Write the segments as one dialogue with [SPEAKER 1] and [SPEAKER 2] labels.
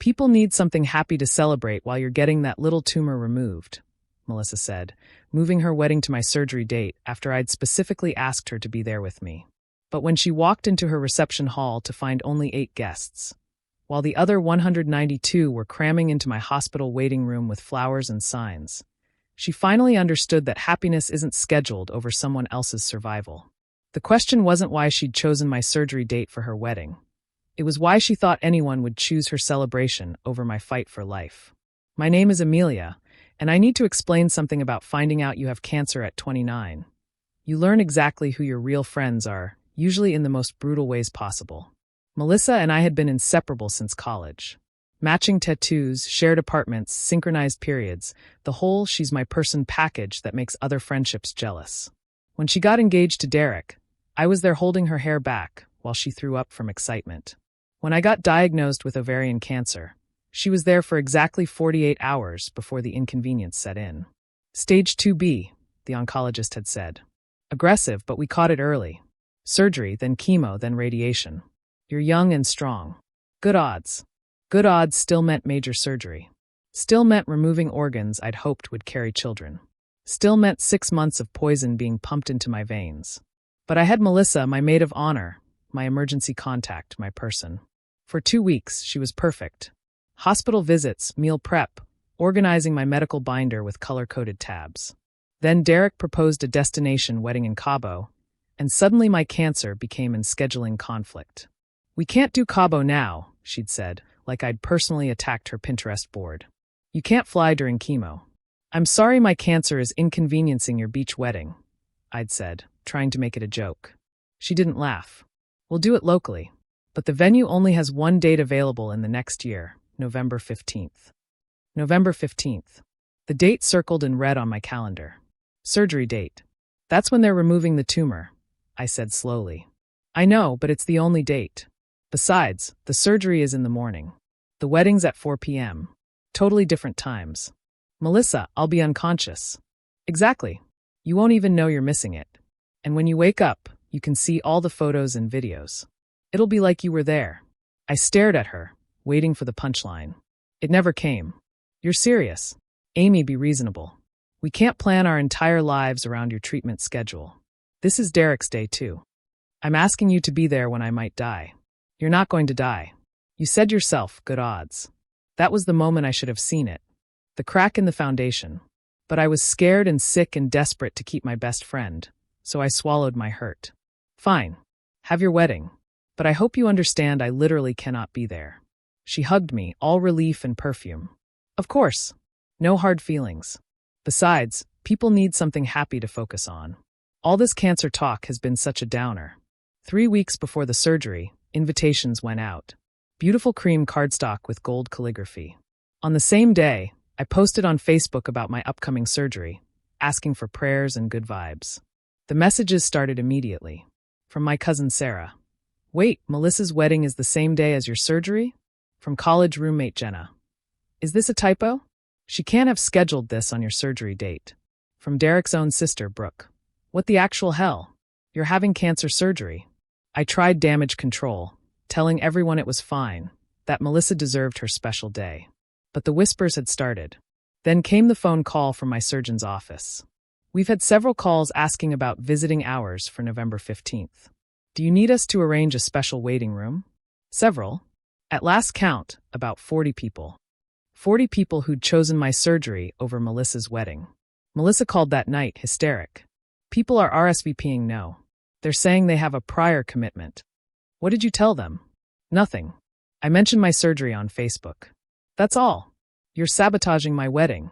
[SPEAKER 1] People need something happy to celebrate while you're getting that little tumor removed, Melissa said, moving her wedding to my surgery date after I'd specifically asked her to be there with me. But when she walked into her reception hall to find only 8 guests, while the other 192 were cramming into my hospital waiting room with flowers and signs, she finally understood that happiness isn't scheduled over someone else's survival. The question wasn't why she'd chosen my surgery date for her wedding. It was why she thought anyone would choose her celebration over my fight for life. My name is Amelia, and I need to explain something about finding out you have cancer at 29. You learn exactly who your real friends are, usually in the most brutal ways possible. Melissa and I had been inseparable since college. Matching tattoos, shared apartments, synchronized periods, the whole she's my person package that makes other friendships jealous. When she got engaged to Derek, I was there holding her hair back while she threw up from excitement. When I got diagnosed with ovarian cancer, she was there for exactly 48 hours before the inconvenience set in. Stage 2B, the oncologist had said. Aggressive, but we caught it early. Surgery, then chemo, then radiation. You're young and strong. Good odds. Good odds still meant major surgery. Still meant removing organs I'd hoped would carry children. Still meant 6 months of poison being pumped into my veins. But I had Melissa, my maid of honor, my emergency contact, my person. For 2 weeks, she was perfect. Hospital visits, meal prep, organizing my medical binder with color-coded tabs. Then Derek proposed a destination wedding in Cabo, and suddenly my cancer became in scheduling conflict. We can't do Cabo now, she'd said, like I'd personally attacked her Pinterest board. You can't fly during chemo. I'm sorry my cancer is inconveniencing your beach wedding, I'd said, trying to make it a joke. She didn't laugh. We'll do it locally, but the venue only has one date available in the next year, November 15th. November 15th. The date circled in red on my calendar. Surgery date. That's when they're removing the tumor, I said slowly. I know, but it's the only date. Besides, the surgery is in the morning. The wedding's at 4 p.m. Totally different times. Melissa, I'll be unconscious. Exactly. You won't even know you're missing it. And when you wake up, you can see all the photos and videos. It'll be like you were there. I stared at her, waiting for the punchline. It never came. You're serious. Amy, be reasonable. We can't plan our entire lives around your treatment schedule. This is Derek's day too. I'm asking you to be there when I might die. You're not going to die. You said yourself, good odds. That was the moment I should have seen it. The crack in the foundation. But I was scared and sick and desperate to keep my best friend, so I swallowed my hurt. Fine. Have your wedding. But I hope you understand I literally cannot be there. She hugged me, all relief and perfume. Of course. No hard feelings. Besides, people need something happy to focus on. All this cancer talk has been such a downer. 3 weeks before the surgery, invitations went out. Beautiful cream cardstock with gold calligraphy. On the same day, I posted on Facebook about my upcoming surgery, asking for prayers and good vibes. The messages started immediately. From my cousin Sarah. Wait, Melissa's wedding is the same day as your surgery? From college roommate Jenna. Is this a typo? She can't have scheduled this on your surgery date. From Derek's own sister, Brooke. What the actual hell? You're having cancer surgery. I tried damage control, telling everyone it was fine, that Melissa deserved her special day. But the whispers had started. Then came the phone call from my surgeon's office. We've had several calls asking about visiting hours for November 15th. Do you need us to arrange a special waiting room? Several. At last count, about 40 people. 40 people who'd chosen my surgery over Melissa's wedding. Melissa called that night hysteric. People are RSVPing no. They're saying they have a prior commitment. What did you tell them? Nothing. I mentioned my surgery on Facebook. That's all. You're sabotaging my wedding.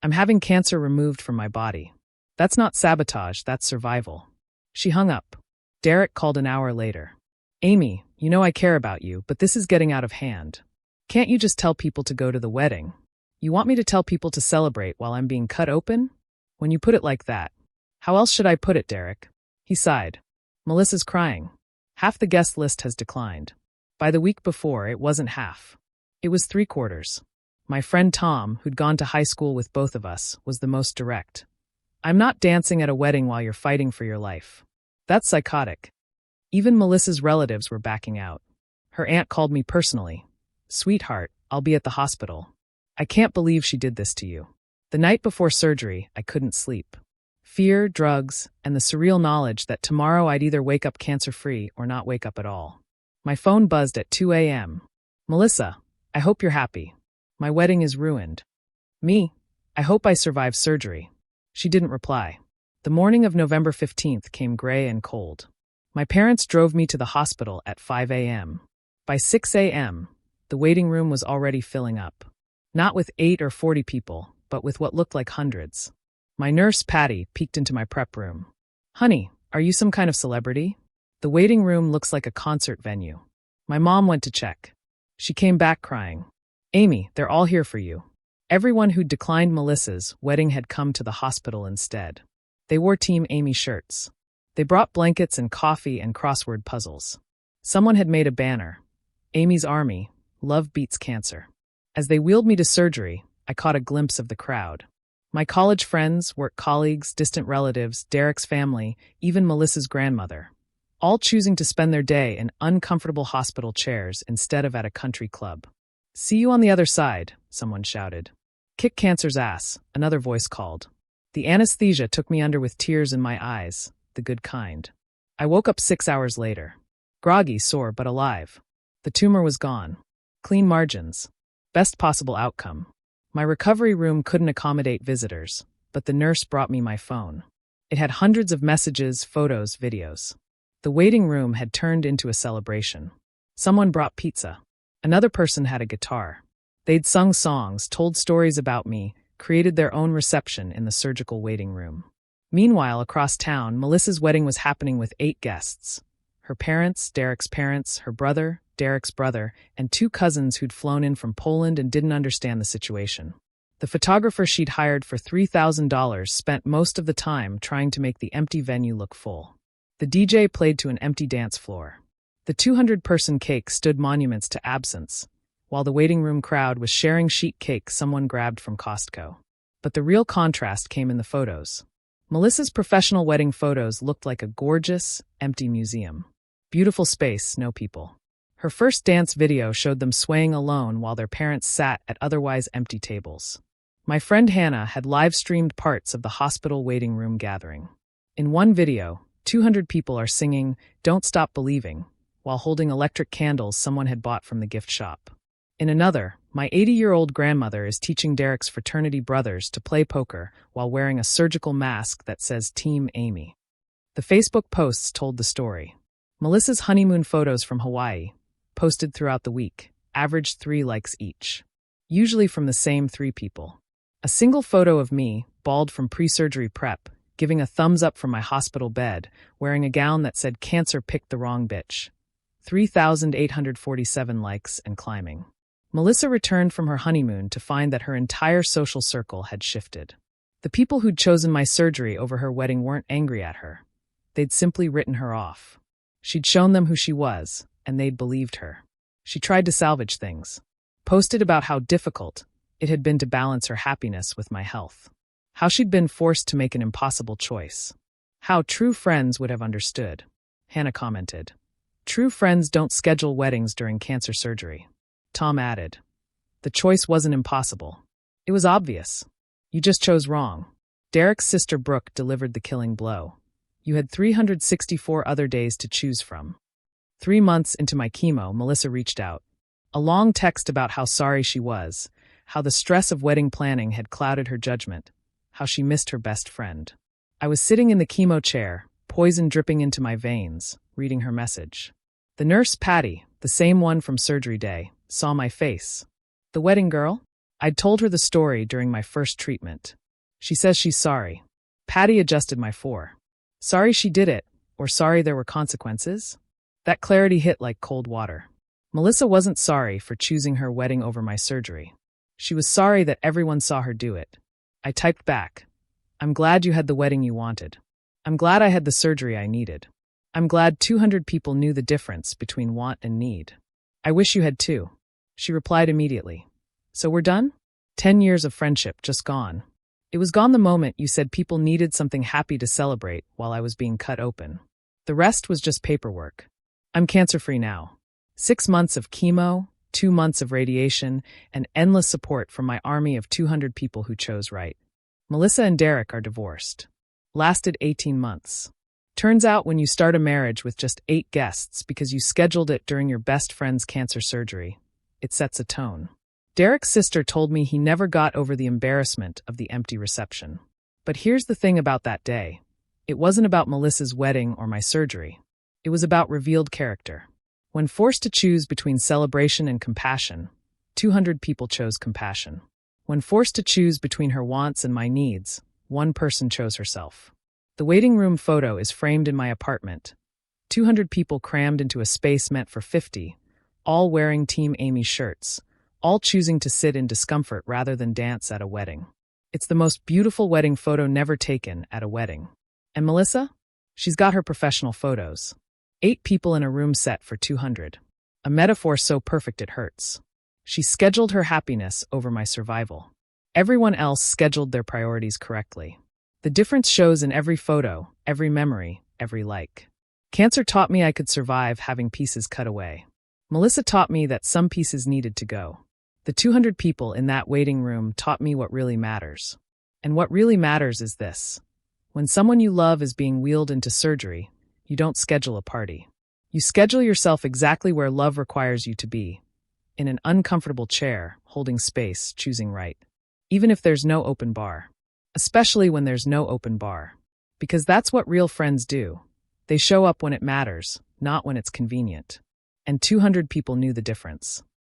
[SPEAKER 1] I'm having cancer removed from my body. That's not sabotage, that's survival. She hung up. Derek called an hour later. Amy, you know I care about you, but this is getting out of hand. Can't you just tell people to go to the wedding? You want me to tell people to celebrate while I'm being cut open? When you put it like that. How else should I put it, Derek? He sighed. Melissa's crying. Half the guest list has declined. By the week before, it wasn't half. It was 3/4. My friend Tom, who'd gone to high school with both of us, was the most direct. I'm not dancing at a wedding while you're fighting for your life. That's psychotic. Even Melissa's relatives were backing out. Her aunt called me personally. Sweetheart, I'll be at the hospital. I can't believe she did this to you. The night before surgery, I couldn't sleep. Fear, drugs, and the surreal knowledge that tomorrow I'd either wake up cancer-free or not wake up at all. My phone buzzed at 2 a.m. Melissa, I hope you're happy. My wedding is ruined. Me, I hope I survive surgery. She didn't reply. The morning of November 15th came gray and cold. My parents drove me to the hospital at 5 a.m. By 6 a.m., the waiting room was already filling up. Not with 8 or 40 people, but with what looked like hundreds. My nurse, Patty, peeked into my prep room. Honey, are you some kind of celebrity? The waiting room looks like a concert venue. My mom went to check. She came back crying. Amy, they're all here for you. Everyone who'd declined Melissa's wedding had come to the hospital instead. They wore Team Amy shirts. They brought blankets and coffee and crossword puzzles. Someone had made a banner. Amy's Army, Love Beats Cancer. As they wheeled me to surgery, I caught a glimpse of the crowd. My college friends, work colleagues, distant relatives, Derek's family, even Melissa's grandmother. All choosing to spend their day in uncomfortable hospital chairs instead of at a country club. See you on the other side, someone shouted. Kick cancer's ass, another voice called. The anesthesia took me under with tears in my eyes, the good kind. I woke up 6 hours later. Groggy, sore, but alive. The tumor was gone. Clean margins. Best possible outcome. My recovery room couldn't accommodate visitors, but the nurse brought me my phone. It had hundreds of messages, photos, videos. The waiting room had turned into a celebration. Someone brought pizza. Another person had a guitar. They'd sung songs, told stories about me, created their own reception in the surgical waiting room. Meanwhile, across town, Melissa's wedding was happening with 8 guests. Her parents, Derek's parents, her brother, Derek's brother, and 2 cousins who'd flown in from Poland and didn't understand the situation. The photographer she'd hired for $3,000 spent most of the time trying to make the empty venue look full. The DJ played to an empty dance floor. The 200-person cake stood monuments to absence, while the waiting room crowd was sharing sheet cake someone grabbed from Costco. But the real contrast came in the photos. Melissa's professional wedding photos looked like a gorgeous, empty museum. Beautiful space, no people. Her first dance video showed them swaying alone while their parents sat at otherwise empty tables. My friend Hannah had live-streamed parts of the hospital waiting room gathering. In one video, 200 people are singing "Don't Stop Believing" while holding electric candles someone had bought from the gift shop. In another, my 80-year-old grandmother is teaching Derek's fraternity brothers to play poker while wearing a surgical mask that says Team Amy. The Facebook posts told the story. Melissa's honeymoon photos from Hawaii, posted throughout the week, averaged 3 likes each. Usually from the same 3 people. A single photo of me, bald from pre-surgery prep, giving a thumbs up from my hospital bed, wearing a gown that said "Cancer picked the wrong bitch." 3,847 likes and climbing. Melissa returned from her honeymoon to find that her entire social circle had shifted. The people who'd chosen my surgery over her wedding weren't angry at her. They'd simply written her off. She'd shown them who she was, and they'd believed her. She tried to salvage things. Posted about how difficult it had been to balance her happiness with my health. How she'd been forced to make an impossible choice. How true friends would have understood. Hannah commented. True friends don't schedule weddings during cancer surgery. Tom added. The choice wasn't impossible. It was obvious. You just chose wrong. Derek's sister Brooke delivered the killing blow. You had 364 other days to choose from. 3 months into my chemo, Melissa reached out. A long text about how sorry she was, how the stress of wedding planning had clouded her judgment, how she missed her best friend. I was sitting in the chemo chair, poison dripping into my veins, reading her message. The nurse, Patty, the same one from surgery day, saw my face. The wedding girl? I'd told her the story during my first treatment. She says she's sorry. Patty adjusted my sorry she did it, or sorry there were consequences? That clarity hit like cold water. Melissa wasn't sorry for choosing her wedding over my surgery. She was sorry that everyone saw her do it. I typed back. I'm glad you had the wedding you wanted. I'm glad I had the surgery I needed. I'm glad 200 people knew the difference between want and need. I wish you had too. She replied immediately. So we're done? 10 years of friendship just gone. It was gone the moment you said people needed something happy to celebrate while I was being cut open. The rest was just paperwork. I'm cancer-free now. 6 months of chemo, 2 months of radiation, and endless support from my army of 200 people who chose right. Melissa and Derek are divorced. Lasted 18 months. Turns out when you start a marriage with just 8 guests because you scheduled it during your best friend's cancer surgery, it sets a tone. Derek's sister told me he never got over the embarrassment of the empty reception. But here's the thing about that day. It wasn't about Melissa's wedding or my surgery. It was about revealed character. When forced to choose between celebration and compassion, 200 people chose compassion. When forced to choose between her wants and my needs, one person chose herself. The waiting room photo is framed in my apartment. 200 people crammed into a space meant for 50, all wearing Team Amy shirts, all choosing to sit in discomfort rather than dance at a wedding. It's the most beautiful wedding photo never taken at a wedding. And Melissa? She's got her professional photos. 8 people in a room set for 200. A metaphor so perfect it hurts. She scheduled her happiness over my survival. Everyone else scheduled their priorities correctly. The difference shows in every photo, every memory, every like. Cancer taught me I could survive having pieces cut away. Melissa taught me that some pieces needed to go. The 200 people in that waiting room taught me what really matters. And what really matters is this. When someone you love is being wheeled into surgery, you don't schedule a party. You schedule yourself exactly where love requires you to be. In an uncomfortable chair, holding space, choosing right. Even if there's no open bar. Especially when there's no open bar. Because that's what real friends do. They show up when it matters, not when it's convenient. And 200 people knew the difference.